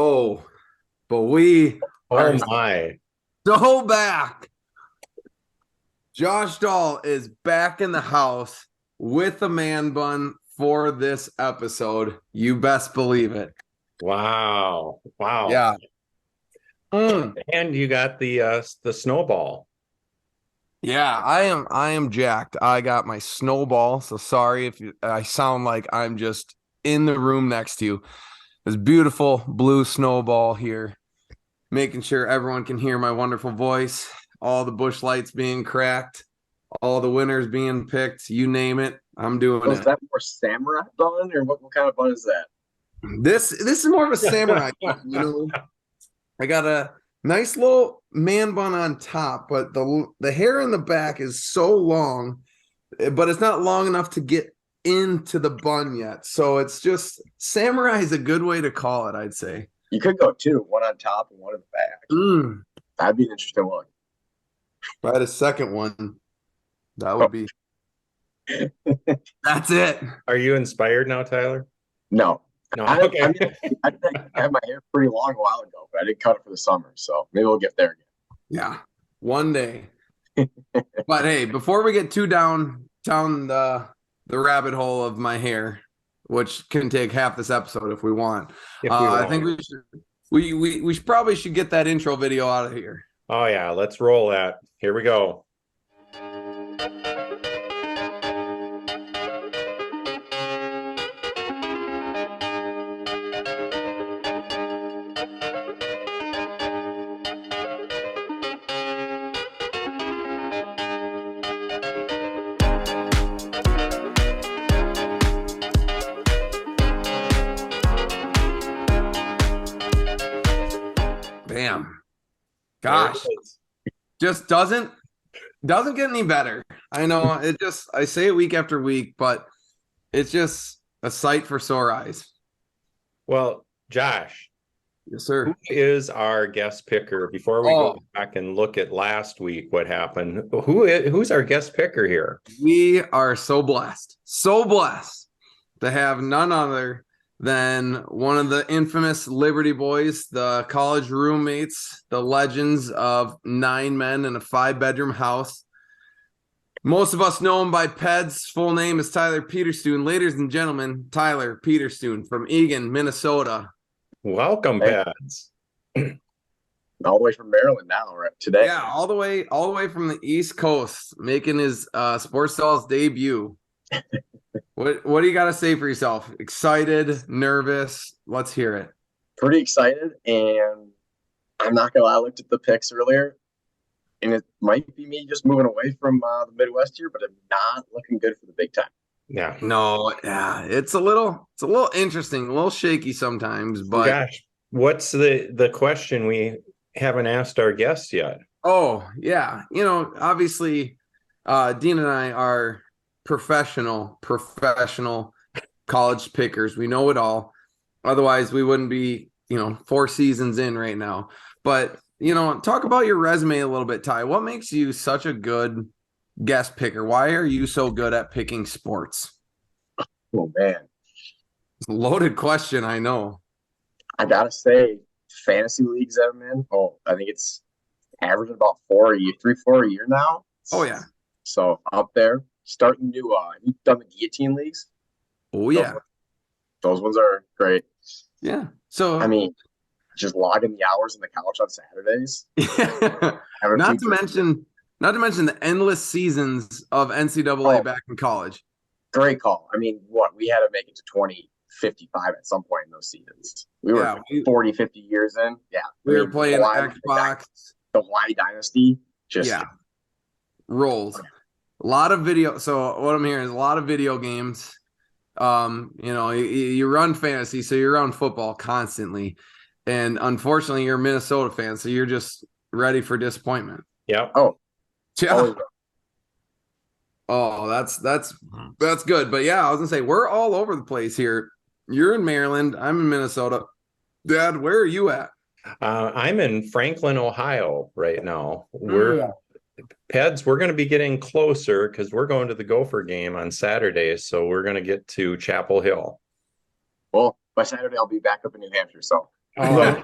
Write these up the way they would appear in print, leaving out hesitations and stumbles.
Oh, but we Oh are my. so back. Josh Dahl is back in the house with a man bun for this episode. You best believe it. Wow. Wow. Yeah. Mm. And you got the snowball. Yeah, I am jacked. I got my snowball. So sorry if I sound like I'm just in the room next to you. This beautiful blue snowball here, making sure everyone can hear my wonderful voice, all the bush lights being cracked, all the winners being picked, you name it, I'm doing Was it. that more samurai bun, or what kind of bun is that? This is more of a samurai bun, you know. I got a nice little man bun on top, but the hair in the back is so long, but it's not long enough to get into the bun yet. So it's just samurai is a good way to call it, I'd say. You could go two, one on top and one in the back. That'd be an interesting look. If I had a second one, that would be. That's it. Are you inspired now, Tyler? No. No. Okay. I Okay. had my hair pretty long a while ago, but I didn't cut it for the summer. So maybe we'll get there again. Yeah, one day. But hey, before we get too down the rabbit hole of my hair, which can take half this episode if we want, I think we probably should get that intro video out of here. Oh yeah, let's roll that. Here we go. Bam. Gosh, just doesn't get any better. I know I say it week after week, but it's just a sight for sore eyes. Well, Josh. Yes, sir. Who is our guest picker? Before we go back and look at last week, what happened? Who's our guest picker here? We are so blessed to have none other than one of the infamous Liberty Boys, the college roommates, the legends of 9 men in a 5-bedroom house. Most of us know him by Ped's full name is Tyler Peterstoon. Ladies and gentlemen, Tyler Peterstoon from Eagan, Minnesota. Welcome, Peds. All the way from Maryland now, right? Today. Yeah, all the way from the East Coast, making his Sports Stall's debut. What do you got to say for yourself? Excited, nervous? Let's hear it. Pretty excited, and I'm not gonna lie. I looked at the picks earlier, and it might be me just moving away from the Midwest here, but I'm not looking good for the Big Ten. Yeah. No, yeah, it's a little interesting, a little shaky sometimes, but gosh, what's the question we haven't asked our guests yet? Oh, yeah. You know, obviously, Dean and I are professional college pickers. We know it all. Otherwise, we wouldn't be, 4 seasons in right now. But, talk about your resume a little bit, Ty. What makes you such a good guest picker? Why are you so good at picking sports? Oh, man. It's a loaded question, I know. I got to say, fantasy leagues that I'm in, I think it's averaging about 4 a year, 3-4 a year now. Oh, yeah. So up there, starting new, you've done the guillotine leagues? Oh, yeah. Those ones are great. Yeah. So, I mean, just logging the hours on the couch on Saturdays. Not to mention the endless seasons of NCAA back in college. Great call. I mean, we had to make it to 2055 at some point in those seasons. We were 40, 50 years in. Yeah. We were playing Xbox. The Hawaii Dynasty. Rolls. A lot of video. So what I'm hearing is a lot of video games. You run fantasy, so you're on football constantly. And unfortunately, you're a Minnesota fan, so you're just ready for disappointment. Yeah. Yeah. Oh, that's good. But yeah, I was gonna say we're all over the place here. You're in Maryland. I'm in Minnesota. Dad, where are you at? I'm in Franklin, Ohio right now. Peds, we're going to be getting closer because we're going to the Gopher game on Saturday. So we're going to get to Chapel Hill. Well, by Saturday, I'll be back up in New Hampshire. So Oh.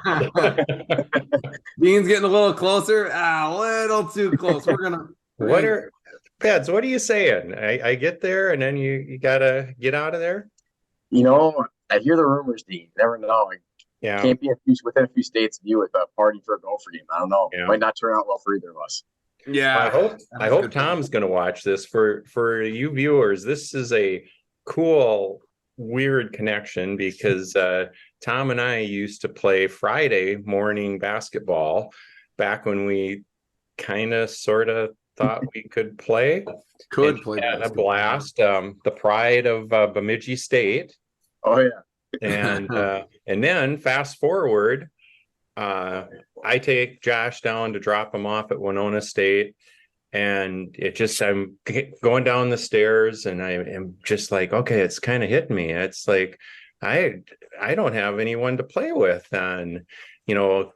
Dean's getting a little closer. A little too close. We're gonna Peds, what are you saying? I get there and then you gotta get out of there. I hear the rumors, Dean. You never know. I Yeah. can't be within a few states of you with a party for a Gopher game. I don't know. Yeah. Might not turn out well for either of us. Yeah. I hope Tom's going to watch this. For you viewers. This is a cool, weird connection because Tom and I used to play Friday morning basketball back when we kind of sort of thought we could play. Could play and a blast. The pride of Bemidji State. Oh yeah. And then fast forward, I take Josh down to drop him off at Winona State, and I'm going down the stairs and I am just like, okay, it's kind of hitting me. It's like I don't have anyone to play with and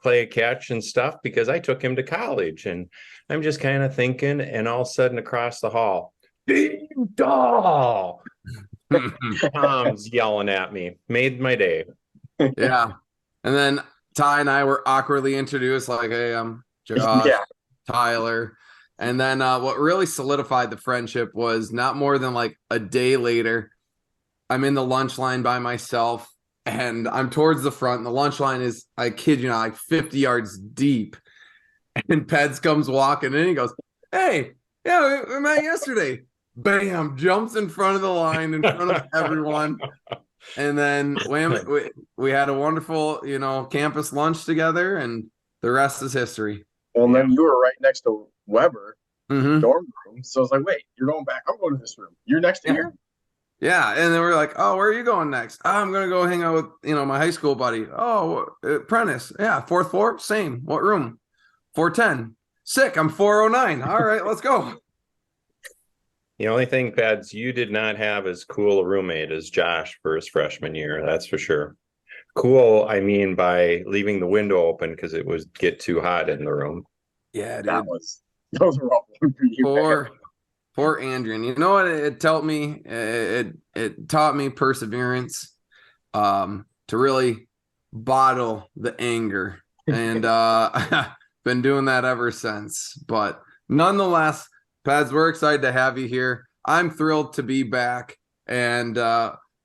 play catch and stuff because I took him to college, and I'm just kind of thinking, and all of a sudden across the hall, Ding dong! Tom's yelling at me. Made my day. Yeah. And then Ty and I were awkwardly introduced, like, hey, I'm Josh, Tyler. And then what really solidified the friendship was not more than like a day later, I'm in the lunch line by myself and I'm towards the front. And the lunch line is, I kid you not, like 50 yards deep. And Peds comes walking in and he goes, hey, yeah, we met yesterday. Bam, jumps in front of the line in front of everyone. And then we had a wonderful, campus lunch together, and the rest is history. Well, and then you were right next to Weber, Mm-hmm. dorm room. So I was like, wait, you're going back? I'm going to this room. You're next to here? Yeah. And then we're like, oh, where are you going next? Oh, I'm going to go hang out with, my high school buddy. Oh, Prentice. Yeah. 4th floor. Same. What room? 410. Sick. I'm 409. All right, let's go. The only thing, Pads, you did not have as cool a roommate as Josh for his freshman year. That's for sure. Cool, I mean, by leaving the window open because it would get too hot in the room. Yeah, dude. Those were all for you. Poor Andrew. You know what it taught me? It taught me perseverance, to really bottle the anger, and been doing that ever since. But nonetheless, Pads, we're excited to have you here. I'm thrilled to be back, and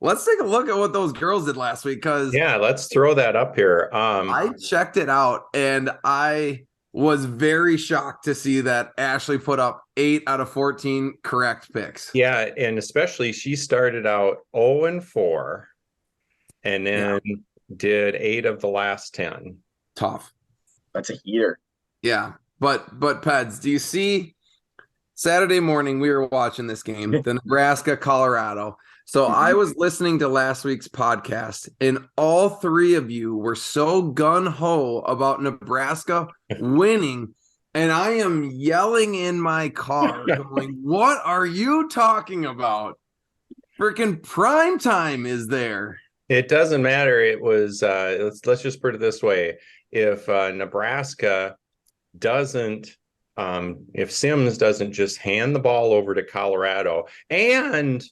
let's take a look at what those girls did last week. Let's throw that up here. I checked it out, and I was very shocked to see that Ashley put up 8 out of 14 correct picks. Yeah, and especially she started out 0-4, and then did 8 of the last 10. Tough. That's a heater. Yeah, but Peds, do you see? Saturday morning, we were watching this game, the Nebraska-Colorado. So I was listening to last week's podcast, and all 3 of you were so gung-ho about Nebraska winning, and I am yelling in my car, going, what are you talking about? Freaking prime time is there. It doesn't matter. It was, let's just put it this way. If Nebraska doesn't, if Sims doesn't just hand the ball over to Colorado, and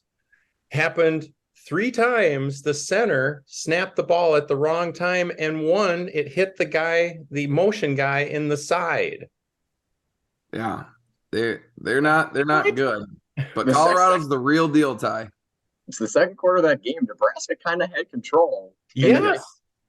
happened 3 times, the center snapped the ball at the wrong time, and one, it hit the motion guy in the side. Yeah, they're not good. But Colorado's the real deal, Ty. It's the second quarter of that game. Nebraska kind of had control. Yes.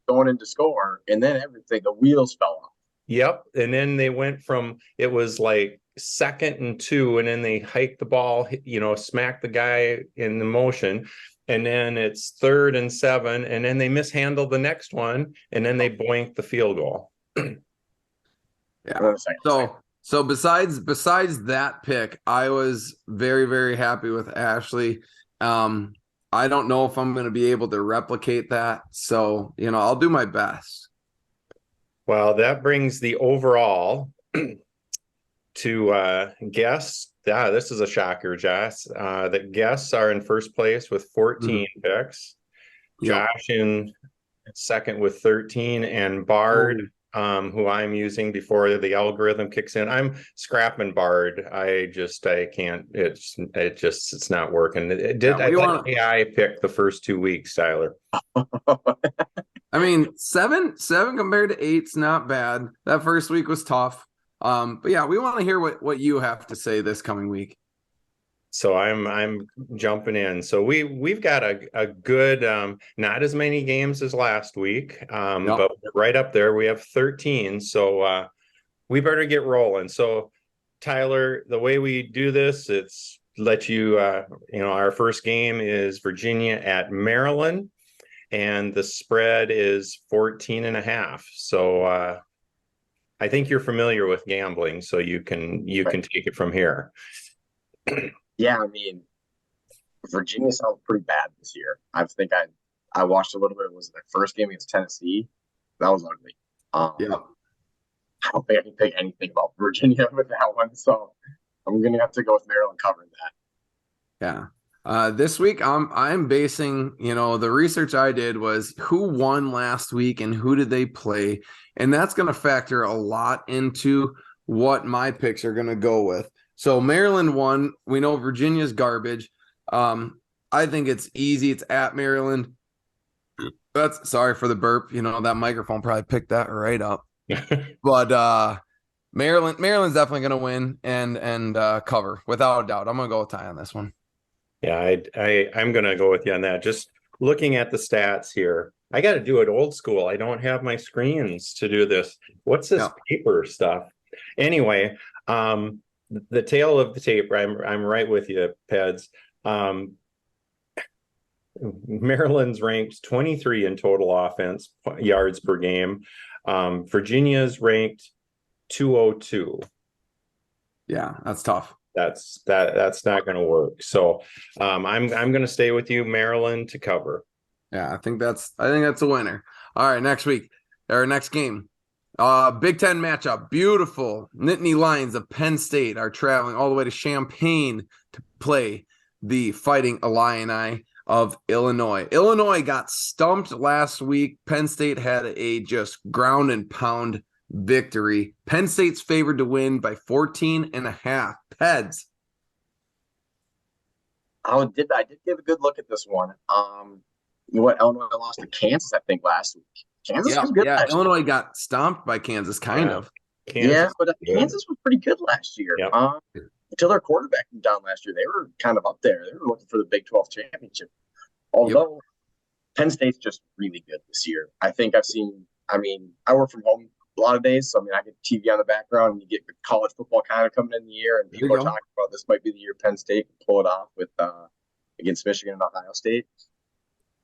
Going into score, and then the wheels fell off. Yep. And then they went from, it was like 2nd and 2, and then they hiked the ball, smacked the guy in the motion. And then it's 3rd and 7, and then they mishandled the next one, and then they boinked the field goal. Yeah. So besides that pick, I was very, very happy with Ashley. I don't know if I'm going to be able to replicate that. So, I'll do my best. Well, that brings the overall to guests. This is a shocker, Josh. The guests are in first place with 14 picks. Yep. Josh in second with 13, and Bard, who I'm using before the algorithm kicks in. I'm scrapping Bard. I can't. It's not working. It did. I let AI pick the first 2 weeks, Tyler. I mean, seven compared to eight's not bad. That first week was tough. But yeah, we want to hear what you have to say this coming week. So I'm jumping in. So we've got a good not as many games as last week, Yep. but right up there. We have 13. So we better get rolling. So Tyler, the way we do this, it's let you our first game is Virginia at Maryland, and the spread is 14.5. So I think you're familiar with gambling, so you can take it from here. Yeah, I mean, Virginia sounds pretty bad this year. I watched a little bit. It was their first game against Tennessee. That was ugly. Yeah. I don't think I can pick anything about Virginia with that one, so I'm gonna have to go with Maryland covering that. Yeah. This week I'm basing, the research I did was who won last week and who did they play, and that's going to factor a lot into what my picks are going to go with. So Maryland won. We know Virginia's garbage. I think it's easy. It's at Maryland. That's sorry for the burp. That microphone probably picked that right up. But Maryland's definitely going to win and cover without a doubt. I'm going to go with Ty on this one. Yeah, I'm going to go with you on that. Just looking at the stats here, I got to do it old school. I don't have my screens to do this. What's this paper stuff? Anyway, the tail of the tape, I'm right with you, Peds. Maryland's ranked 23 in total offense yards per game. Virginia's ranked 202. Yeah, that's tough. That's not going to work. So I'm going to stay with you, Maryland, to cover. Yeah, I think that's a winner. All right, next game. Big Ten matchup. Beautiful. Nittany Lions of Penn State are traveling all the way to Champaign to play the Fighting Illini of Illinois. Illinois got stumped last week. Penn State had a just ground and pound victory. Penn State's favored to win by 14.5. Peds. I did give a good look at this one. Illinois lost to Kansas, I think, last week. Kansas was good. Yeah, Illinois got stomped by Kansas, kind of. But Kansas was pretty good last year. Yep. Until their quarterback went down last year, they were kind of up there. They were looking for the Big 12 championship. Although Penn State's just really good this year. I work from home a lot of days, so I get TV on the background, and you get college football kind of coming in the year, and people are talking about this might be the year Penn State can pull it off with against Michigan and Ohio State. I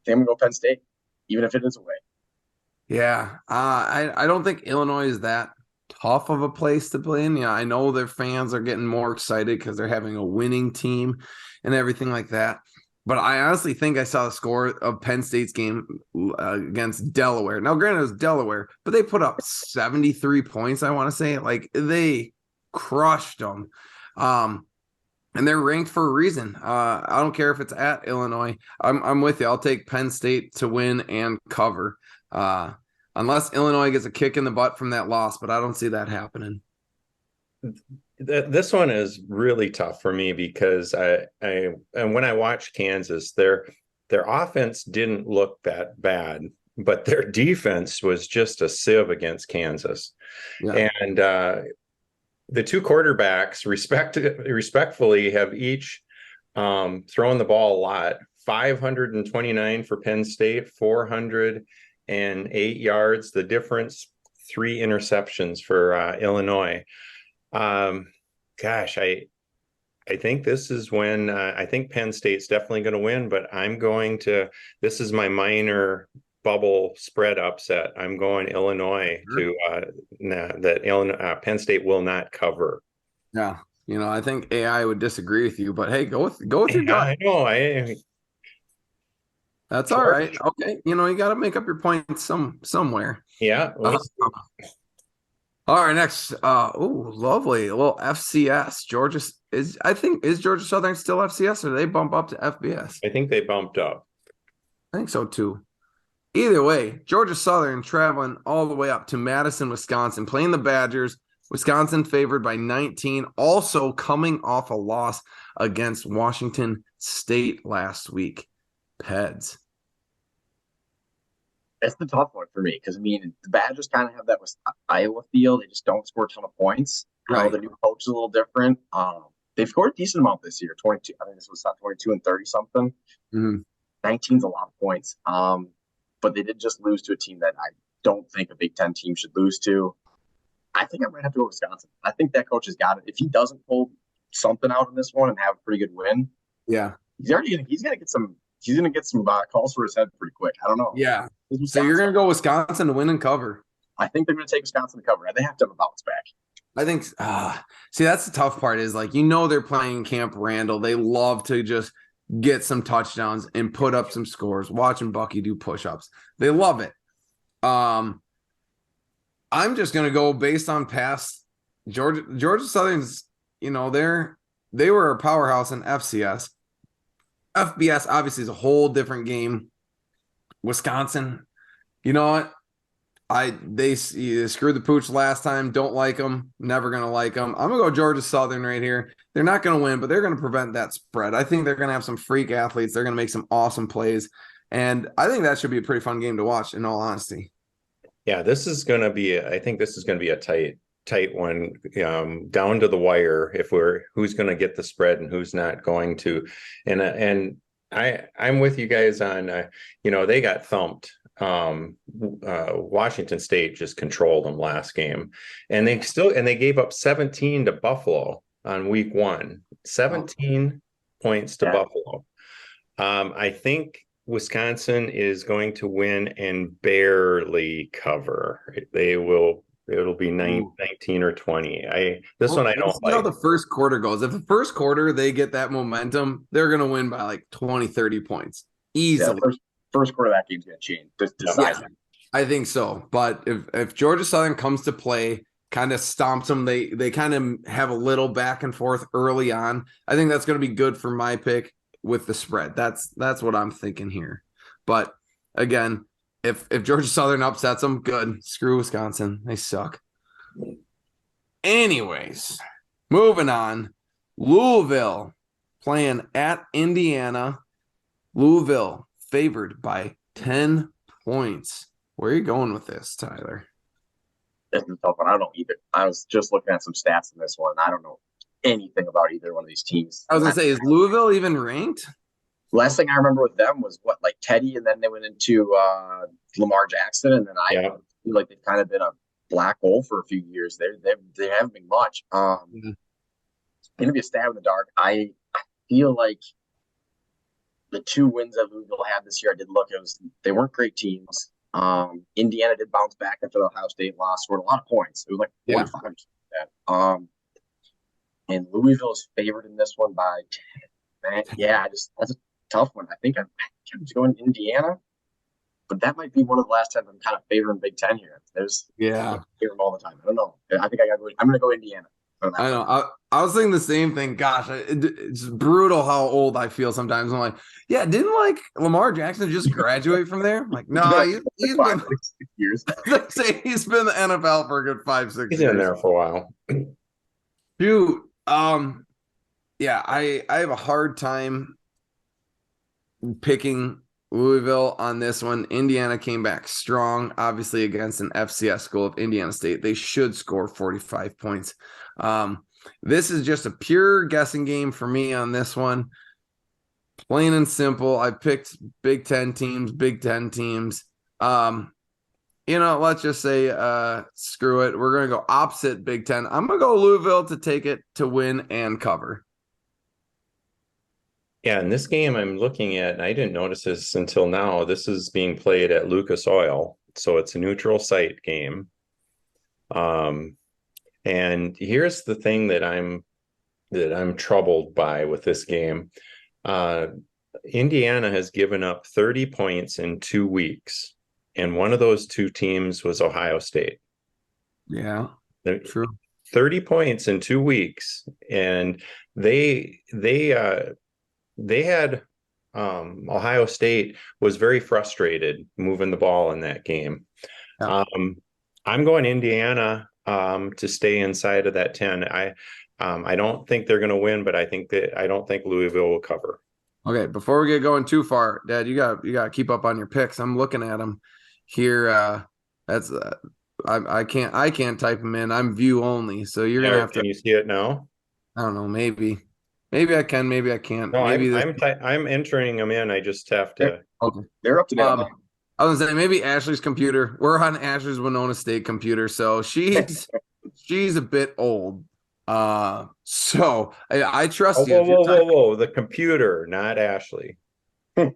think I'm gonna go Penn State, even if it is away. Yeah, I don't think Illinois is that tough of a place to play in. Yeah, I know their fans are getting more excited because they're having a winning team and everything like that. But I honestly think I saw the score of Penn State's game against Delaware. Now, granted, it was Delaware, but they put up 73 points, I want to say. Like, they crushed them. And they're ranked for a reason. I don't care if it's at Illinois. I'm with you. I'll take Penn State to win and cover. Unless Illinois gets a kick in the butt from that loss, but I don't see that happening. This one is really tough for me because and when I watched Kansas, their offense didn't look that bad, but their defense was just a sieve against Kansas. Yeah. And the two quarterbacks respectfully have each thrown the ball a lot. 529 for Penn State, 408 yards. The difference, 3 interceptions for Illinois. Gosh, I think this is when I think Penn State's definitely going to win, but this is my minor bubble spread upset. I'm going Illinois that Penn State will not cover. Yeah. I think AI would disagree with you, but hey, go with your gut. I know. That's all right. Okay. You got to make up your points somewhere. Yeah. All right, next. Lovely. A little FCS. Is Georgia Southern still FCS, or do they bump up to FBS? I think they bumped up. I think so too. Either way, Georgia Southern traveling all the way up to Madison, Wisconsin, playing the Badgers. Wisconsin favored by 19, also coming off a loss against Washington State last week. Peds. It's the tough one for me because I mean the Badgers kind of have that with Iowa feel. They just don't score a ton of points. I know Right. the new coach is a little different. They've scored a decent amount this year. 22. I think this was not 22 and 30 something. Mhm. 19's a lot of points. But they did just lose to a team that I don't think a Big Ten team should lose to. I think I might have to go Wisconsin. I think that coach has got it. If he doesn't pull something out in this one and have a pretty good win, Yeah. he's gonna get some calls for his head pretty quick. I don't know. Yeah. It's So you're Wisconsin. gonna go Wisconsin to win and cover. I think they're gonna take Wisconsin to cover. They have to have a bounce back. I think see that's the tough part is like they're playing Camp Randall. They love to just get some touchdowns and put up some scores. Watching Bucky do push-ups. They love it. I'm just gonna go based on past Georgia Southern's, they were a powerhouse in FCS. FBS obviously is a whole different game. Wisconsin, you know what? They screwed the pooch last time. Don't like them. Never gonna like them. I'm gonna go Georgia Southern right here. They're not gonna win, but they're gonna prevent that spread. I think they're gonna have some freak athletes. They're gonna make some awesome plays, and I think that should be a pretty fun game to watch. In all honesty, Yeah, this is going to be. I think this is going to be a tight one, down to the wire. If who's going to get the spread and who's not going to, and I'm with you guys on. They got thumped. Washington State just controlled them last game, and they gave up 17 to Buffalo on week 1. 17 points to Buffalo. I think Wisconsin is going to win and barely cover. It'll be 19 or 20. I don't like. How the first quarter goes. If the first quarter they get that momentum, they're gonna win by like 20, 30 points easily. Yeah, first quarter of that game's gonna change. Yeah, I think so. But if Georgia Southern comes to play, kind of stomps them, they kind of have a little back and forth early on. I think that's going to be good for my pick with the spread. That's what I'm thinking here. But again, if Georgia Southern upsets them, good. Screw Wisconsin. They suck. Anyways, moving on. Louisville playing at Indiana. Louisville favored by 10 points. Where are you going with this, Tyler? This is a tough one. I don't know either. I was just looking at some stats in this one. I don't know anything about either one of these teams. I was going to say, is Louisville even ranked? Last thing I remember with them was like Teddy, and then they went into Lamar Jackson, and then I feel like they've kind of been a black hole for a few years. They haven't been much. It's going to be a stab in the dark. I feel like the 2 wins that Louisville had this year, I did look. They weren't great teams. Indiana did bounce back after the Ohio State loss, scored a lot of points. It was like 45 or something. And Louisville is favored in this one by 10. Man, yeah, that's a tough one. I think I'm going Indiana, but that might be one of the last times I'm kind of favoring Big Ten here. I hear them all the time. I don't know. I think I'm going to go Indiana. I know. I was thinking the same thing. Gosh, it's brutal how old I feel sometimes. I'm like, yeah, didn't like Lamar Jackson just graduate from there? I'm like, no, he's been 6 years. He's been in the NFL for a good 5-6 years. He's in there for a while. Dude, yeah, I have a hard time picking Louisville on this one. Indiana came back strong, obviously against an FCS school of Indiana State. They should score 45 points. This is just a pure guessing game for me on this one. Plain and simple. I picked Big Ten teams. Let's just say screw it. We're going to go opposite Big Ten. I'm going to go Louisville to take it to win and cover. Yeah, in this game I'm looking at, and I didn't notice this until now, this is being played at Lucas Oil, so it's a neutral site game. And here's the thing that I'm troubled by with this game. Indiana has given up 30 points in 2 weeks, and one of those 2 teams was Ohio State. Yeah, true. 30 points in 2 weeks, and they had Ohio State was very frustrated moving the ball in that game. Yeah. I'm going Indiana to stay inside of that 10. I don't think they're going to win, but I don't think Louisville will cover. Okay, before we get going too far, Dad, you got to keep up on your picks. I'm looking at them here. That's I can't type them in. I'm view only, so you're gonna have to. Can you see it now? I don't know. Maybe I can. Maybe I can't. No, Maybe this. I'm entering them in. I just have to. Okay. They're up to date. I was gonna say maybe Ashley's computer. We're on Ashley's Winona State computer, so she's a bit old. So I trust you. Whoa! The computer, not Ashley. Dude,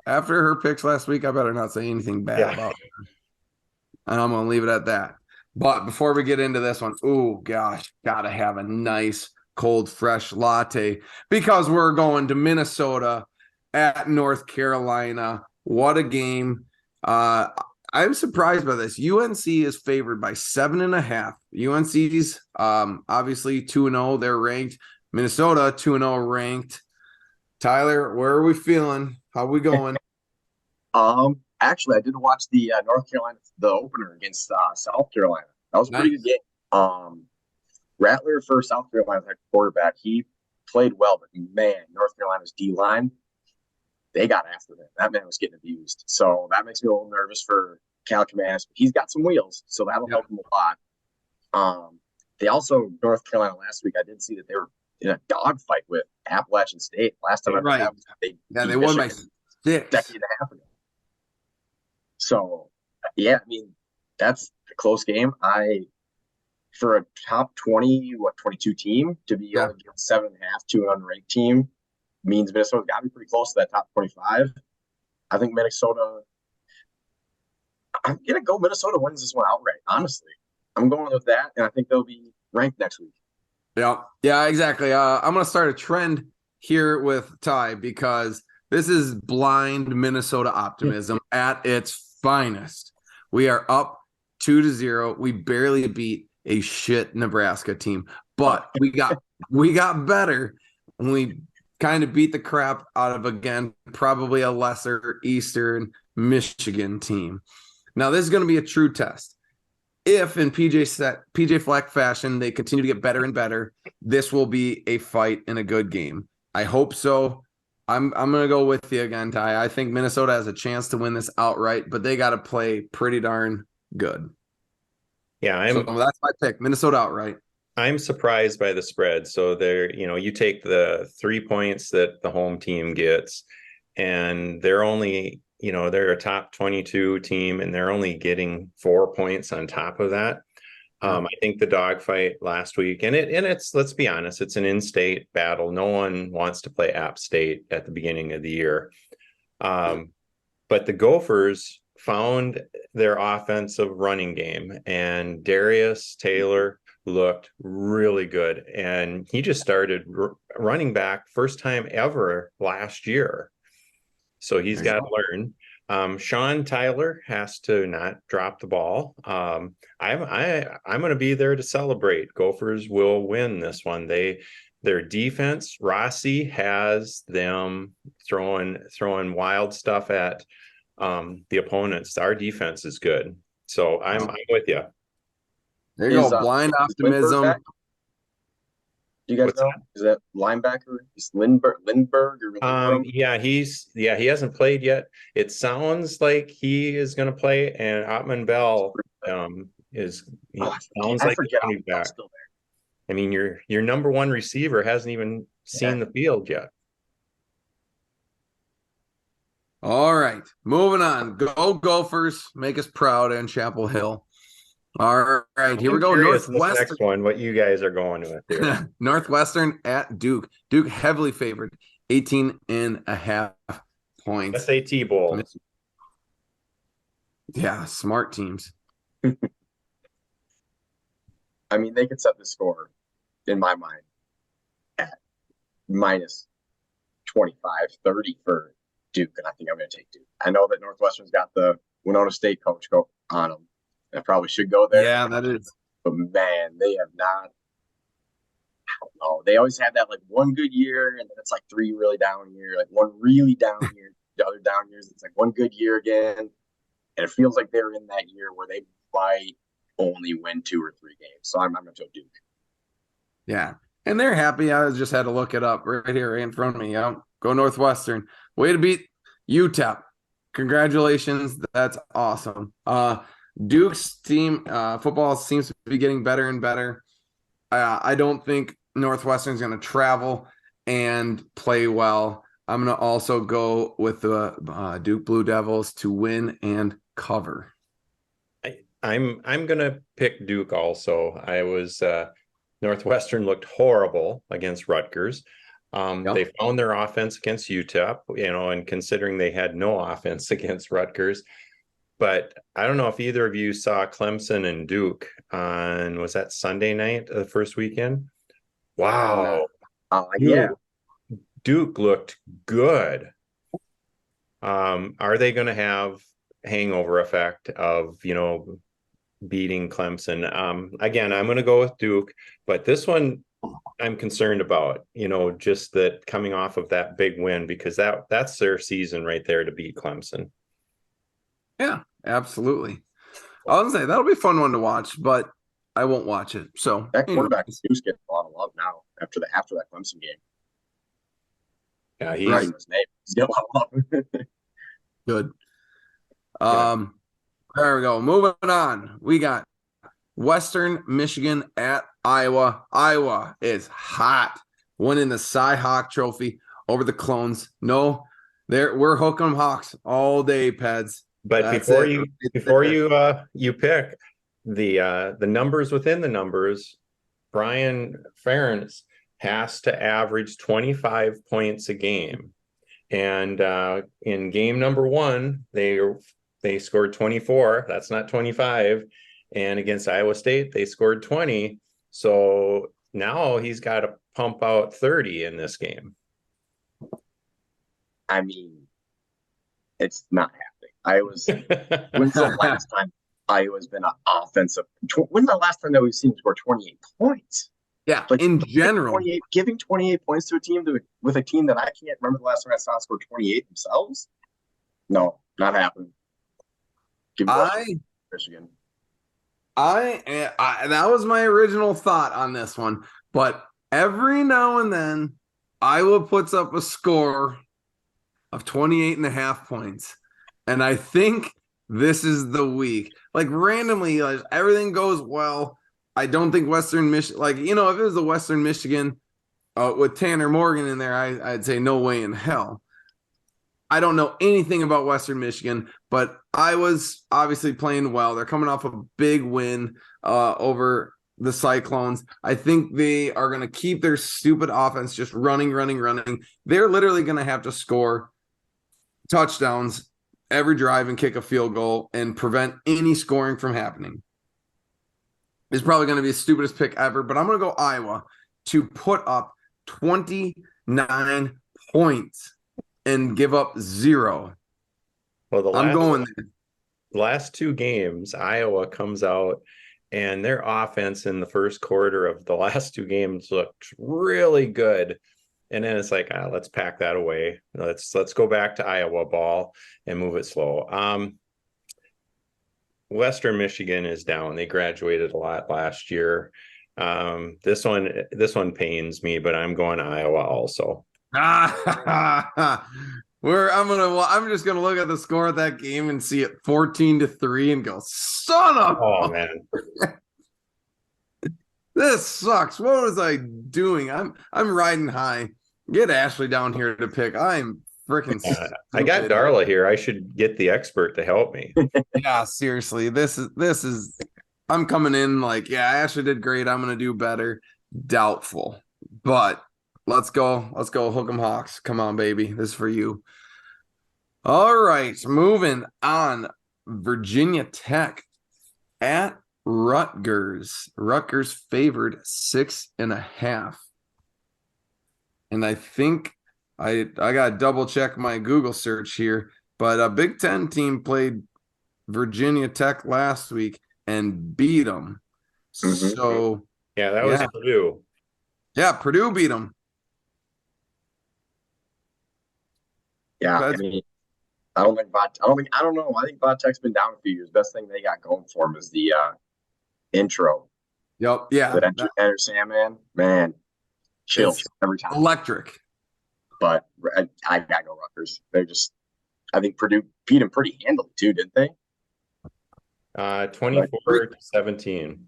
after her picks last week, I better not say anything bad about her. And I'm gonna leave it at that. But before we get into this one, oh gosh, gotta have a nice cold fresh latte because we're going to Minnesota at North Carolina. What a game. I'm surprised by this. UNC is favored by 7.5. UNC's obviously 2-0. They're ranked. Minnesota 2-0 ranked. Tyler, where are we feeling? How we going? Actually, I did watch the North Carolina, the opener against South Carolina. That was a pretty good game. Rattler for South Carolina's quarterback. He played well, but man, North Carolina's D-line, they got after him. That man was getting abused. So that makes me a little nervous for Cal Kamanis. He's got some wheels, so that'll help him a lot. They also, North Carolina last week, I did see that they were in a dogfight with Appalachian State. Last time they won by 6. Decade and a half ago. So, yeah, I mean, that's a close game. For a top 22 team to be able to get 7.5 to an unranked team means Minnesota's got to be pretty close to that top 25. I think Minnesota, I'm going to go Minnesota wins this one outright, honestly. I'm going with that, and I think they'll be ranked next week. Yeah, exactly. I'm going to start a trend here with Ty because this is blind Minnesota optimism at its finest. We are up 2-0. We barely beat a shit Nebraska team, but we got better when we kind of beat the crap out of, again, probably a lesser Eastern Michigan team. Now, this is going to be a true test. If in PJ Fleck fashion, they continue to get better and better, this will be a fight and a good game. I hope so. I'm going to go with you again, Ty. I think Minnesota has a chance to win this outright, but they got to play pretty darn good. Yeah, so that's my pick, Minnesota outright. I'm surprised by the spread. So you take the 3 points that the home team gets, and they're only, they're a top 22 team, and they're only getting 4 points on top of that. I think the dogfight last week, and it's, let's be honest, it's an in-state battle. No one wants to play App State at the beginning of the year. But the Gophers found their offensive running game, and Darius Taylor looked really good. And he just started running back first time ever last year. So he's got to learn. Sean Tyler has to not drop the ball. I'm going to be there to celebrate. Gophers will win this one. Their defense, Rossi has them throwing wild stuff at the opponents. Our defense is good. So I'm with you. There you go. Blind optimism. Do you guys know? Is that linebacker? Is Lindbergh or he hasn't played yet. It sounds like he is going to play, and Ottman Bell sounds like he's coming back. I mean, your number one receiver hasn't even seen the field yet. All right, moving on. Go Gophers, make us proud in Chapel Hill. All right, here we go. Northwestern. Next one, what you guys are going with here. Northwestern at Duke. Duke heavily favored, 18.5 points. SAT Bowl. Yeah, smart teams. I mean, they could set the score, in my mind, at minus 25, 30 for Duke, and I think I'm going to take Duke. I know that Northwestern's got the Winona State coach on them. I probably should go there. Yeah, that is. But man, they have not. I don't know. They always have that one good year, and then it's 3 really down years. One really down year, the other down years. It's one good year again, and it feels like they're in that year where they might only win 2 or 3 games. So I'm going to go Duke. Yeah, and they're happy. I just had to look it up right here in front of me. Go Northwestern. Way to beat UTEP. Congratulations. That's awesome. Duke's team football seems to be getting better and better. I don't think Northwestern's going to travel and play well. I'm going to also go with the Duke Blue Devils to win and cover. I'm gonna pick Duke also. I was Northwestern looked horrible against Rutgers. They found their offense against UTEP, and considering they had no offense against Rutgers. But I don't know if either of you saw Clemson and Duke on, was that Sunday night of the first weekend? Wow. Yeah. Duke looked good. Are they going to have hangover effect of, beating Clemson? Again, I'm going to go with Duke, but this one I'm concerned about, just that coming off of that big win, because that's their season right there to beat Clemson. Yeah, absolutely. I was gonna say that'll be a fun one to watch, but I won't watch it. So that quarterback is getting a lot of love now after that Clemson game. Yeah, he's getting a lot of love. Good. There we go. Moving on. We got Western Michigan at Iowa. Iowa is hot, winning the Cy-Hawk Trophy over the Clones. No, we're hooking 'em Hawks all day, Peds. But before you pick the numbers within the numbers, Brian Ferentz has to average 25 points a game, and in game number 1 they scored 24. That's not 25, and against Iowa State they scored 20. So now he's got to pump out 30 in this game. I mean, it's not happening. When's the last time Iowa's been an offensive? When's the last time that we've seen them score 28 points? Yeah, in general. Giving 28 points to a team with a team that I can't remember the last time I saw score 28 themselves? No, not happening. Michigan. That was my original thought on this one. But every now and then, Iowa puts up a score of 28.5 points. And I think this is the week. Like randomly, like everything goes well. I don't think Western Michigan, if it was the Western Michigan with Tanner Morgan in there, I'd say no way in hell. I don't know anything about Western Michigan, but Iowa's obviously playing well. They're coming off a big win over the Cyclones. I think they are going to keep their stupid offense just running. They're literally going to have to score touchdowns every drive and kick a field goal and prevent any scoring from happening. It's probably going to be the stupidest pick ever, but I'm going to go Iowa to put up 29 points and give up 0. Well, I'm going there. Last 2 games, Iowa comes out and their offense in the first quarter of the last 2 games looked really good. And then it's like, let's pack that away. Let's go back to Iowa ball and move it slow. Western Michigan is down. They graduated a lot last year. This one pains me, but I'm going Iowa also. I'm just gonna look at the score of that game and see it 14-3 and go, son of oh man. This sucks. What was I doing? I'm riding high. Get Ashley down here to pick. I'm freaking I got Darla here. I should get the expert to help me. Yeah, seriously. This is I'm coming in like, yeah, Ashley did great. I'm gonna do better. Doubtful. But let's go. Hook 'em Hawks. Come on, baby. This is for you. All right. Moving on. Virginia Tech at Rutgers. Rutgers favored 6.5. And I think I gotta double check my Google search here, but a Big Ten team played Virginia Tech last week and beat them. Mm-hmm. So yeah, that was Purdue. Yeah, Purdue beat them. Yeah, I mean, I don't know. I think Bot Tech's been down a few years. Best thing they got going for them is the intro. Yep. Yeah. That Enter Sandman, man, chills every time. Electric. But I gotta go Rutgers. They're just I think Purdue beat them pretty handily too, didn't they? 24-17.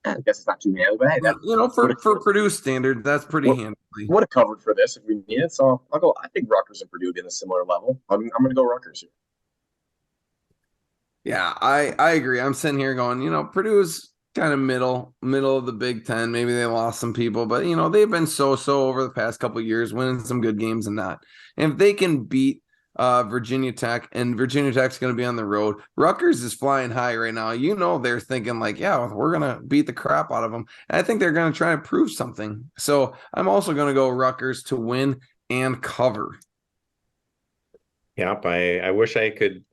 I guess it's not too handily, but hey, that for Purdue standard, that's pretty handily. would have covered for this if we need it. So I'll go. I think Rutgers and Purdue get a similar level. I'm going to go Rutgers here. Yeah, I agree. I'm sitting here going, Purdue's kind of middle of the Big Ten. Maybe they lost some people, but they've been so over the past couple of years, winning some good games and not. And if they can beat Virginia Tech, and Virginia Tech's going to be on the road, Rutgers is flying high right now. They're thinking like, yeah, we're going to beat the crap out of them. And I think they're going to try to prove something. So I'm also going to go Rutgers to win and cover. Yep, I wish I could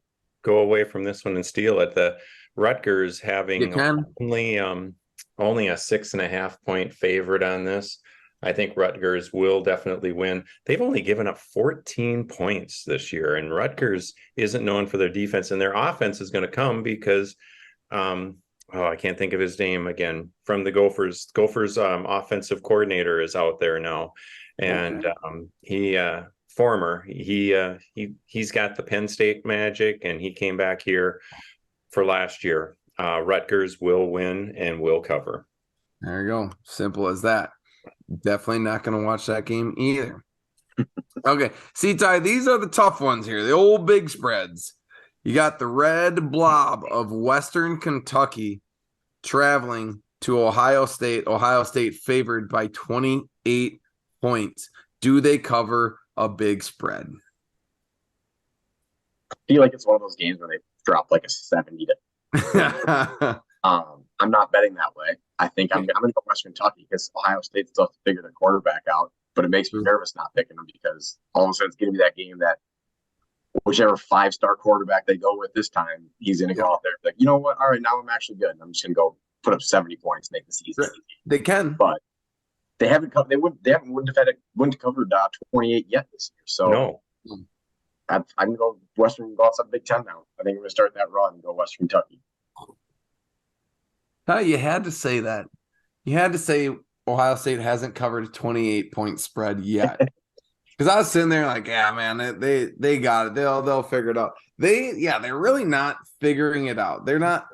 go away from this one and steal it. The Rutgers having only a 6.5 point favorite on this. I think Rutgers will definitely win. They've only given up 14 points this year, and Rutgers isn't known for their defense, and their offense is going to come because I can't think of his name again, from the Gophers. Gophers offensive coordinator is out there now, and he's got the Penn State magic, and he came back here for last year. Rutgers will win and will cover. There you go. Simple as that. Definitely not going to watch that game either. Okay. See, Ty, these are the tough ones here. The old big spreads. You got the red blob of Western Kentucky traveling to Ohio State. Ohio State favored by 28 points. Do they cover a big spread? I feel like it's one of those games where they drop like a 70 to. I'm not betting that way. I think I'm going to go Western Kentucky because Ohio State still has to figure their quarterback out. But it makes me nervous not picking them because all of a sudden it's going to be that game that whichever 5-star quarterback they go with this time, he's going to go out there like, you know what? All right, now I'm actually good. I'm just going to go put up 70 points, make the season easy. They can, but they haven't covered. Wouldn't have covered 28 yet this year. So no. I'm going to go Western. Go outside Big Ten now. I think we're going to start that run and go Western Kentucky. You had to say that. You had to say Ohio State hasn't covered a 28-point spread yet. Because I was sitting there like, yeah, man, they got it. They'll figure it out. They're really not figuring it out. They're not,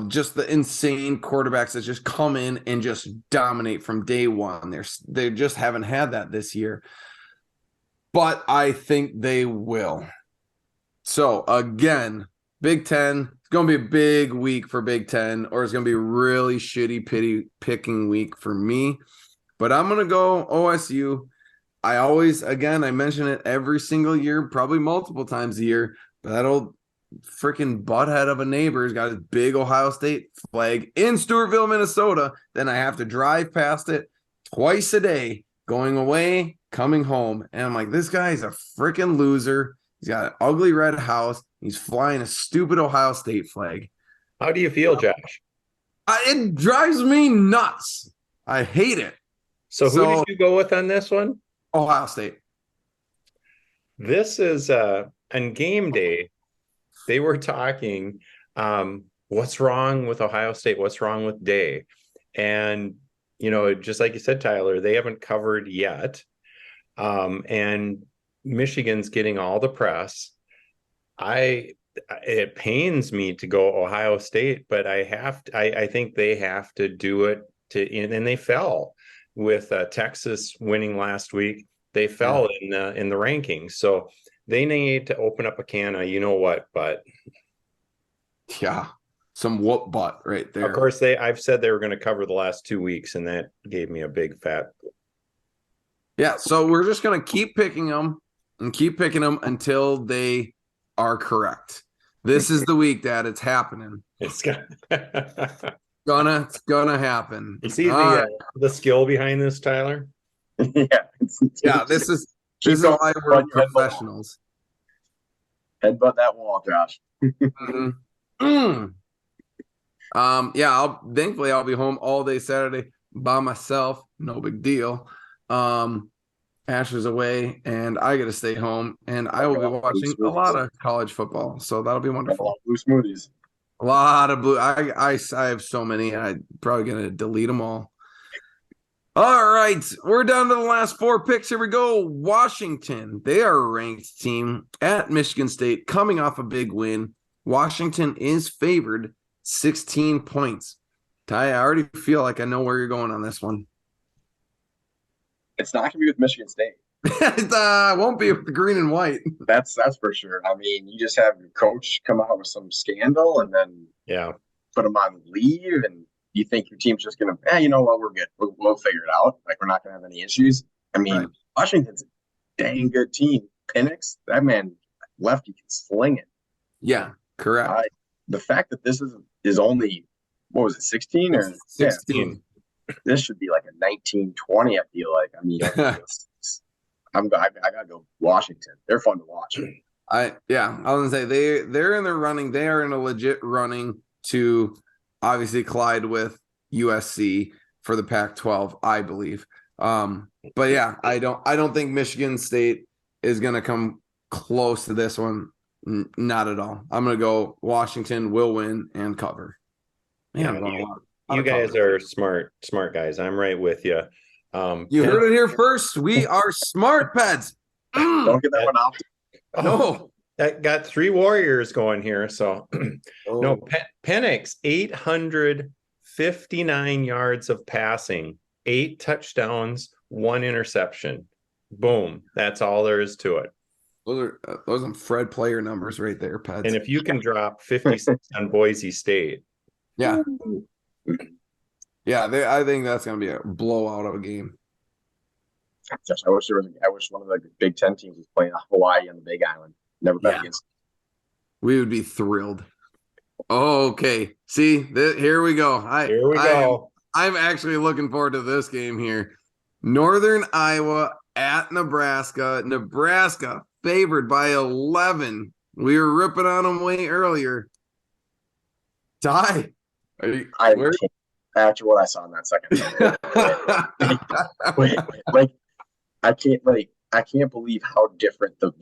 just the insane quarterbacks that just come in and just dominate from day one. They just haven't had that this year. But I think they will. So again, Big Ten, it's going to be a big week for Big Ten, or it's going to be a really shitty picking week for me. But I'm going to go OSU. I mention it every single year, probably multiple times a year, but that old freaking butthead of a neighbor's got his big Ohio State flag in Stewartville, Minnesota. Then I have to drive past it twice a day, going away, coming home. And I'm like, this guy's a freaking loser. He's got an ugly red house. He's flying a stupid Ohio State flag. How do you feel, Josh? It drives me nuts. I hate it. So who did you go with on this one? Ohio State. This is on game day. They were talking, what's wrong with Ohio State? What's wrong with Day? And, just like you said, Tyler, they haven't covered yet. And Michigan's getting all the press. It pains me to go Ohio State, but I think they have to do it and they fell with Texas winning last week. They fell in the rankings. So they need to open up a can of but yeah, some whoop butt right there. Of course, I've said they were going to cover the last 2 weeks, and that gave me a big fat. Yeah, so we're just going to keep picking them until they are correct. This is the week that it's happening. It's gonna happen. You see the skill behind this, Tyler? Yeah, this is why we're professionals. Headbutt that wall, Josh. Thankfully I'll be home all day Saturday by myself. No big deal. Asher's away, and I get to stay home, and I will be watching a lot of college football, so that'll be wonderful. A lot of blue smoothies. A lot of blue. I have so many. I'm probably gonna delete them all. All right, we're down to the last 4 picks. Here we go. Washington, they are a ranked team at Michigan State, coming off a big win. Washington is favored 16 points. Ty, I already feel like I know where you're going on this one. It's not going to be with Michigan State. It won't be with the green and white. That's for sure. I mean, you just have your coach come out with some scandal and then put him on leave, and you think your team's just going to, you know what, we're good. We'll figure it out. Like, we're not going to have any issues. I mean, right. Washington's a dang good team. Penix, that man lefty can sling it. Yeah, correct. The fact that this is only, what was it, 16 or 16? Yeah, this should be like a 19-20. I feel like. I mean, I gotta go Washington. They're fun to watch. I was gonna say they're in the running. They are in a legit running to obviously collide with USC for the Pac-12, I believe. But yeah, I don't think Michigan State is gonna come close to this one. Not at all. I'm gonna go Washington will win and cover. Man, you guys are smart guys. I'm right with you. You heard it here first. We are smart pets. Don't get that one off. No, that got 3 Warriors going here. So no, Penix 859 yards of passing, 8 touchdowns, 1 interception. Boom. That's all there is to it. Those are some Fred player numbers right there, Pets. And if you can drop 56 on Boise State, yeah. Yeah, I think that's going to be a blowout of a game. I wish one of the Big Ten teams was playing Hawaii on the Big Island. Never bet against. We would be thrilled. Okay, see, here we go. Here we go. I'm actually looking forward to this game here. Northern Iowa at Nebraska. Nebraska favored by 11. We were ripping on them way earlier. Ty, after what I saw in that second, I can't believe how different from the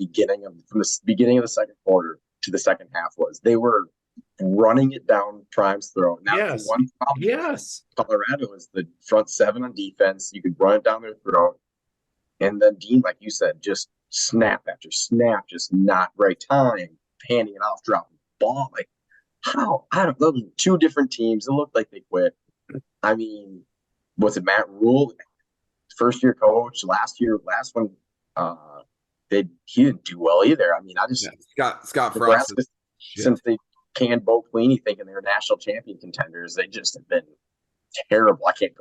beginning of the second quarter to the second half was. They were running it down Prime's throat. Now, one problem, Colorado is the front 7 on defense. You could run it down their throat, and then Dean, like you said, just snap after snap, just not right time, handing it off, dropping the ball. Like, how? I don't know. 2 different teams. It looked like they quit. I mean, was it Matt Rule, first year coach? Last one, he didn't do well either. I mean, Scott Frost. Since they canned Bo Pelini thinking they were national champion contenders, they just have been terrible. I can't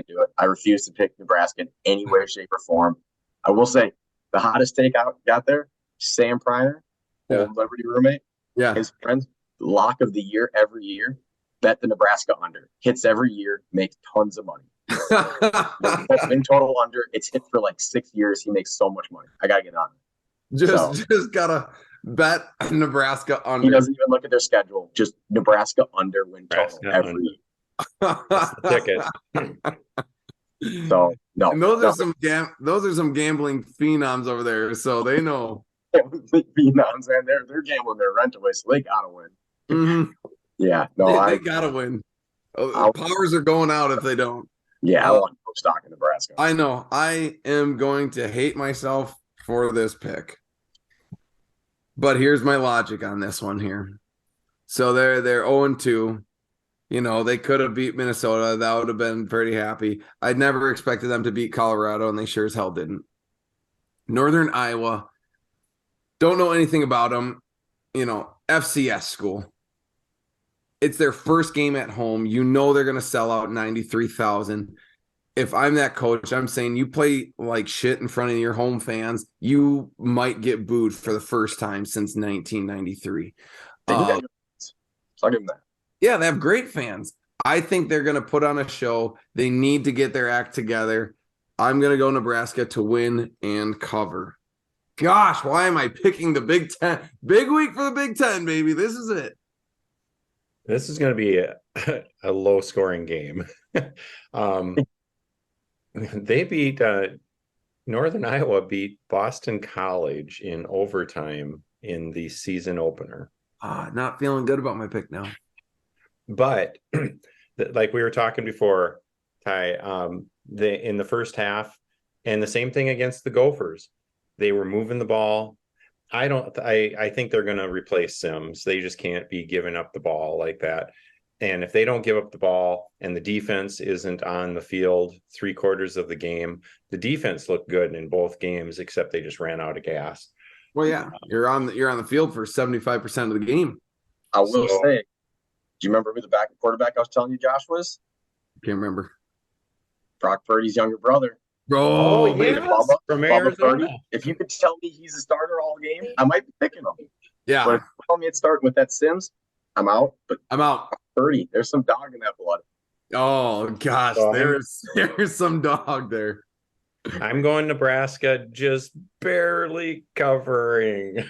do it. I refuse to pick Nebraska in any way, shape, or form. I will say the hottest take I got there, Sam Pryor, old Liberty roommate. Yeah, his friends, lock of the year every year. Bet the Nebraska under. Hits every year, makes tons of money. Win total under. It's hit for like 6 years. He makes so much money. I gotta get on it. Just gotta bet Nebraska under. He doesn't even look at their schedule. Just Nebraska under win total every year. That's the ticket. So no. And those are some gambling phenoms over there. So they know. Phenoms, man. They're gambling their rent away, so they gotta win. Mm-hmm. Yeah, no, they gotta win. Powers are going out if they don't. Yeah, I want no stock in Nebraska. I know. I am going to hate myself for this pick. But here's my logic on this one here. So they're 0-2. You know, they could have beat Minnesota. That would have been pretty happy. I'd never expected them to beat Colorado, and they sure as hell didn't. Northern Iowa. Don't know anything about them. You know, FCS school. It's their first game at home. You know they're going to sell out 93,000. If I'm that coach, I'm saying you play like shit in front of your home fans, you might get booed for the first time since 1993. I'll give them that. Yeah, they have great fans. I think they're going to put on a show. They need to get their act together. I'm going to go Nebraska to win and cover. Gosh, why am I picking the Big Ten? Big week for the Big Ten, baby. This is it. This is going to be a low-scoring game. They beat Northern Iowa beat Boston College in overtime in the season opener. Not feeling good about my pick now. But like we were talking before, Ty, in the first half, and the same thing against the Gophers. They were moving the ball. I think they're going to replace Sims. They just can't be giving up the ball like that. And if they don't give up the ball and the defense isn't on the field 3/4 of the game, the defense looked good in both games, except they just ran out of gas. Well, yeah, you're on the field for 75% of the game. I will say, do you remember who the quarterback I was telling you Josh was? Can't remember. Brock Purdy's younger brother. Oh, yes, Bubba, from Bubba Arizona. Purdy. If you could tell me he's a starter all game, I might be picking him. yeah. But if you tell me it's starting with that Sims, I'm out. But I'm out. Purdy, there's some dog in that blood. Oh gosh, So there's some dog there. I'm going Nebraska, just barely covering.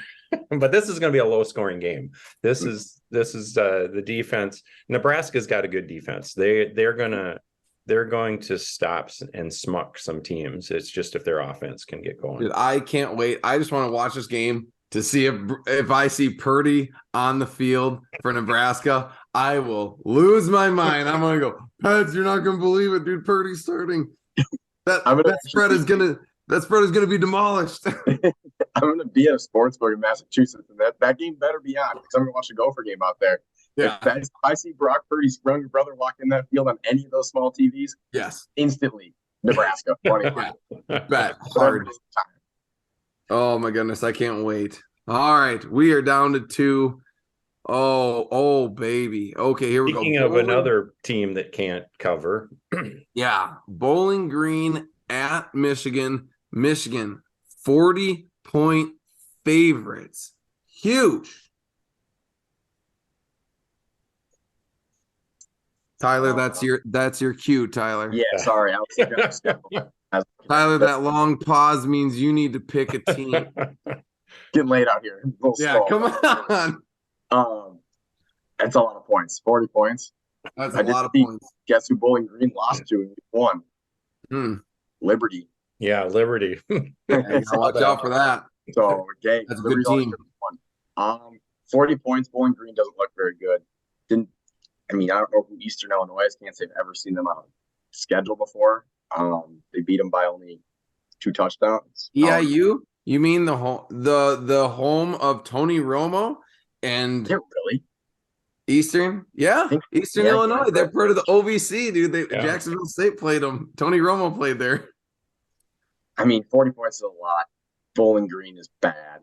But this is going to be a low-scoring game. This is the defense. Nebraska's got a good defense. They're going to stop and smuck some teams. It's just if their offense can get going. Dude, I can't wait. I just want to watch this game to see if I see Purdy on the field for Nebraska, I will lose my mind. I'm gonna go, Peds, you're not gonna believe it, dude. Purdy's starting. That spread is gonna be demolished. I'm gonna be at a sports book in Massachusetts, and that game better be on because I'm gonna watch a Gopher game out there. Yeah. If I see Brock Purdy's younger brother walk in that field on any of those small TVs, Yes. instantly Nebraska. 25. Bet hard. Oh my goodness, I can't wait. All right, we are down to 2. Oh baby. Okay, here we go. Speaking of another team that can't cover. Yeah, Bowling Green at Michigan. Michigan, 40-point favorites. Huge. Tyler, that's your cue, Tyler. Yeah, sorry. Tyler, that long pause means you need to pick a team. Getting late out here. Yeah, come on. That's a lot of points. 40 points. That's a lot of points. Guess who Bowling Green lost to in week 1? Liberty. Yeah, Liberty. Watch out for that. So, okay, that's a good team. 40 points. Bowling Green doesn't look very good. I don't know who Eastern Illinois is. Can't say I've ever seen them on a schedule before. They beat them by only 2 touchdowns. EIU? You mean the home of Tony Romo and really? Eastern? Yeah, Eastern Illinois. They're part of the OVC, dude. Jacksonville State played them. Tony Romo played there. 40 points is a lot. Bowling Green is bad.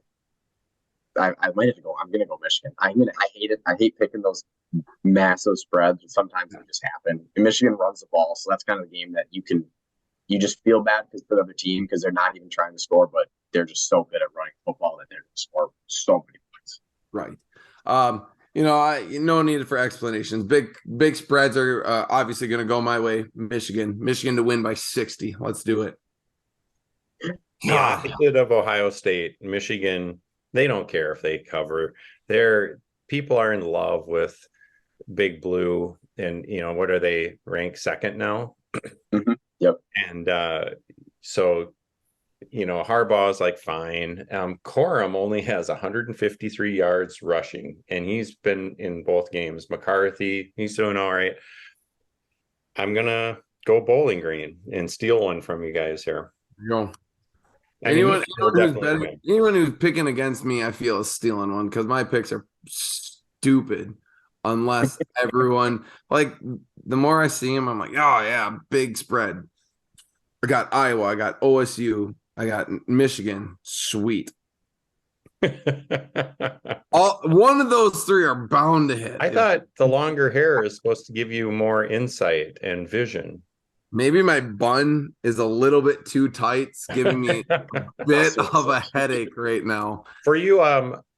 I might have to go. I'm gonna go Michigan. I hate it. I hate picking those massive spreads, but sometimes they just happen. And Michigan runs the ball, so that's kind of the game that you just feel bad for the other team because they're not even trying to score, but they're just so good at running football that they're going to score so many points. Right. No need for explanations. Big spreads are obviously going to go my way. Michigan to win by 60. Let's do it. Yeah, opposite of Ohio State, Michigan. They don't care if they cover. People are in love with Big Blue, and what are they ranked second now? Mm-hmm. Yep. And so Harbaugh's like fine. Corum only has 153 yards rushing, and he's been in both games. McCarthy, he's doing all right. I'm gonna go Bowling Green and steal one from you guys here. Go. Anyone who's picking against me, I feel is stealing one because my picks are stupid. Unless everyone, like, the more I see them, I'm like, oh yeah, big spread. I got Iowa, I got OSU, I got Michigan. Sweet. One of those 3 are bound to hit. I thought the longer hair is supposed to give you more insight and vision. Maybe my bun is a little bit too tight. It's giving me a bit of a headache right now. For you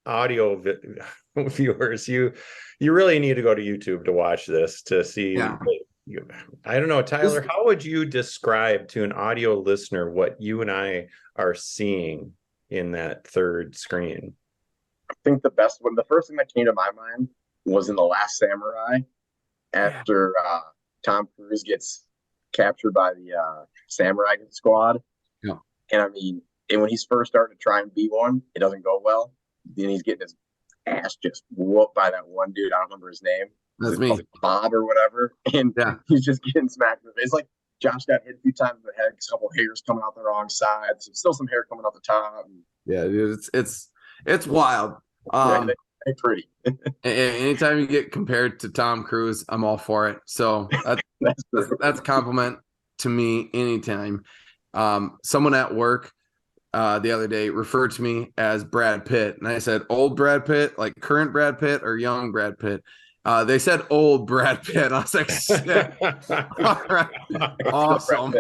audio viewers, you really need to go to YouTube to watch this to see. Yeah. I don't know, Tyler, how would you describe to an audio listener what you and I are seeing in that third screen? I think the first thing that came to my mind was in The Last Samurai after Tom Cruise gets captured by the samurai squad. Yeah. And when he's first starting to try and be one, it doesn't go well. Then he's getting his ass just whooped by that one dude. I don't remember his name. That's me. Bob or whatever. And he's just getting smacked in the face. Like, Josh got hit a few times in the head, a couple of hairs coming out the wrong side. So still some hair coming out the top. Yeah, dude, it's wild. Yeah, they're pretty. Anytime you get compared to Tom Cruise, I'm all for it. So that's a compliment to me anytime. Someone at work the other day referred to me as Brad Pitt, and I said, old Brad Pitt, like current Brad Pitt or young Brad Pitt? They said old Brad Pitt. I was like, sick. All right, awesome.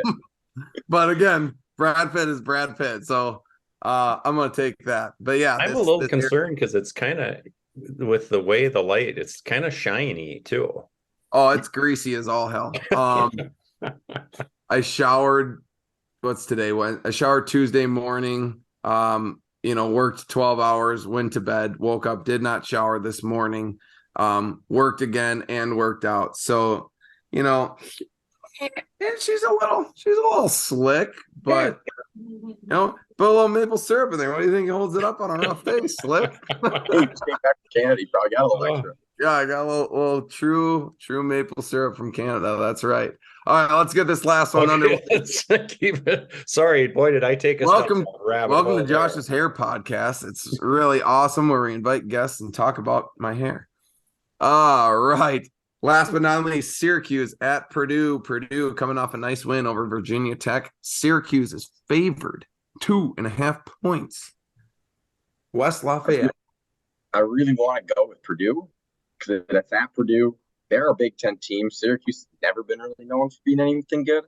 But again, Brad Pitt is Brad Pitt, so I'm gonna take that. But yeah, I'm a little concerned because it's kind of with the way the light, it's kind of shiny too. Oh, it's greasy as all hell. I showered. What's today? I showered Tuesday morning. Worked 12 hours, went to bed, woke up, did not shower this morning. Worked again and worked out. So, and she's a little slick, but put a little maple syrup in there. What do you think holds it up on a rough day? Slick. Hey, just came back from Canada. You probably got a little extra. Yeah, I got a little true maple syrup from Canada. That's right. All right, let's get this last one under. Sorry, boy, did I take a welcome to Josh's Hair Podcast. It's really awesome where we invite guests and talk about my hair. All right. Last but not least, Syracuse at Purdue. Purdue coming off a nice win over Virginia Tech. Syracuse is favored 2.5 points. West Lafayette. I really want to go with Purdue because that's at Purdue. They're a Big Ten team. Syracuse has never been really known for being anything good.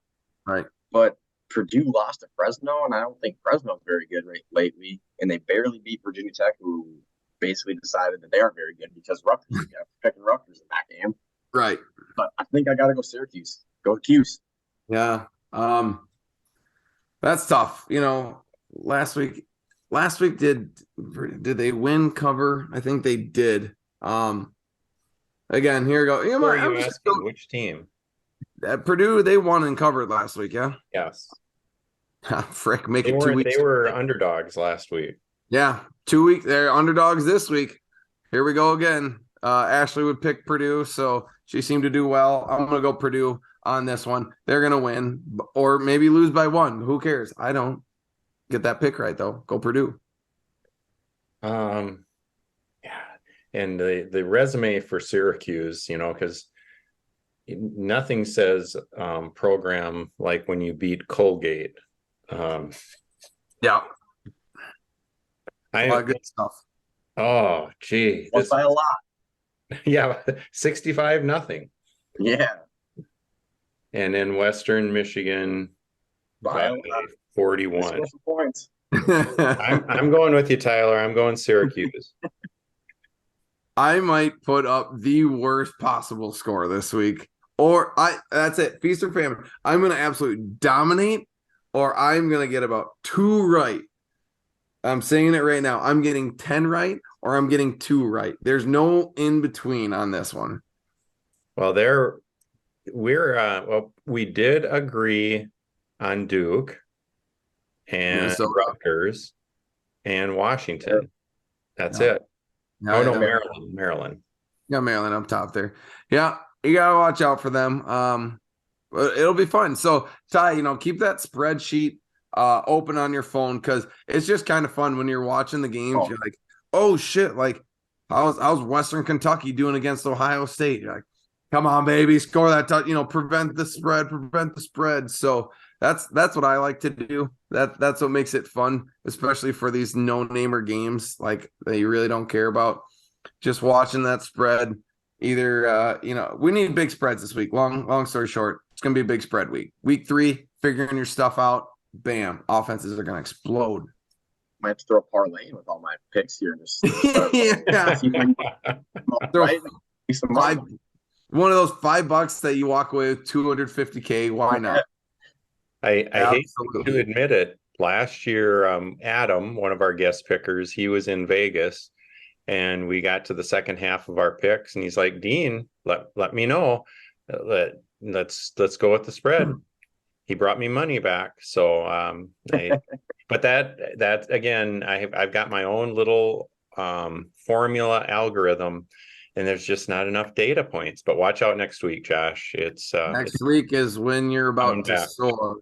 Right. But Purdue lost to Fresno, and I don't think Fresno's very good lately. And they barely beat Virginia Tech, who basically decided that they aren't very good because Rutgers, picking Rutgers in that game. Right. But I think I got to go Syracuse. Go Cuse. Yeah. That's tough. Last week did they win cover? I think they did. Again, here we go. Which team? At Purdue, they won and covered last week, yeah? Yes. Frick, make it 2 weeks. They were underdogs last week. Yeah, 2 weeks. They're underdogs this week. Here we go again. Ashley would pick Purdue, so she seemed to do well. I'm going to go Purdue on this one. They're going to win or maybe lose by 1. Who cares? I don't get that pick right, though. Go Purdue. Yeah. And the resume for Syracuse, because nothing says program like when you beat Colgate. Yeah. A lot of good stuff. Oh, gee. That's by a lot. Yeah, 65-0. Yeah. And then Western Michigan by 41. Points. I'm going with you, Tyler. I'm going Syracuse. I might put up the worst possible score this week. That's it. Feast or famine. I'm going to absolutely dominate, or I'm going to get about 2 right. I'm saying it right now. I'm getting 10 right, or I'm getting 2 right. There's no in between on this one. Well, we did agree on Duke and Minnesota. Rutgers and Washington. That's it. No, Maryland. Yeah, Maryland up top there. Yeah, you gotta watch out for them. But it'll be fun. So Ty, keep that spreadsheet open on your phone because it's just kind of fun when you're watching the games. You're like, oh shit, like how's Western Kentucky doing against Ohio State? You're like, come on, baby, score that prevent the spread. So that's what I like to do. That's what makes it fun, especially for these no-namer games like that you really don't care about. Just watching that spread. Either we need big spreads this week. Long story short, it's gonna be a big spread week. Week 3, figuring your stuff out. Bam, offenses are gonna explode. Might have to throw a parlay in with all my picks here. Just yeah. One of those $5 that you walk away with $250K. Why not? I hate to admit it. Last year, Adam, one of our guest pickers, he was in Vegas, and we got to the second half of our picks, and he's like, "Dean, let me know. Let's go with the spread." He brought me money back. So, but that again, I've got my own little formula algorithm, and there's just not enough data points. But watch out next week, Josh. It's Next week is when you're about coming to back. soar.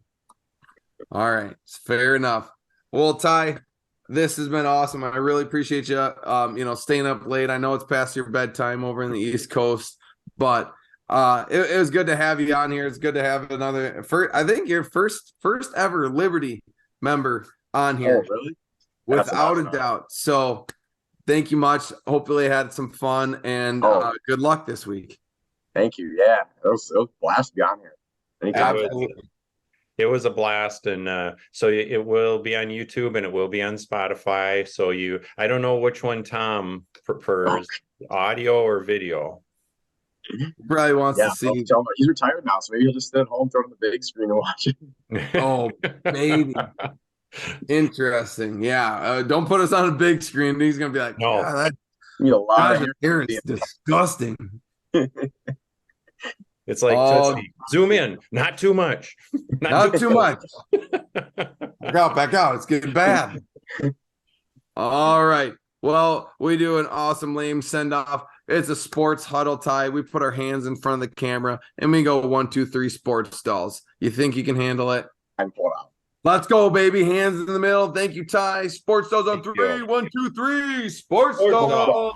All right, fair enough. Well, Ty, this has been awesome. I really appreciate you, staying up late. I know it's past your bedtime over in the East Coast, but it was good to have you on here. It's good to have another. I think your first ever Liberty member on here. Oh, really? Without a doubt. So, thank you much. Hopefully, I had some fun and good luck this week. Thank you. Yeah, it was a blast to be on here. Absolutely. It was a blast, and so it will be on YouTube and it will be on Spotify. So I don't know which one Tom prefers, audio or video. He probably wants to see. He's retired now, so maybe he'll just sit at home, throw it on the big screen, and watch it. Oh, baby. Interesting. Yeah. Don't put us on a big screen. He's gonna be like, no, that a lot of it's disgusting. It's like zoom in, not too much. Not too much. Back out. It's getting bad. All right. Well, we do an awesome lame send off. It's a sports huddle, Ty. We put our hands in front of the camera and we go 1, 2, 3 sports stalls. You think you can handle it? I'm full out. Let's go, baby. Hands in the middle. Thank you, Ty. Sports stalls on 3. 1, 2, 3. Sports stalls.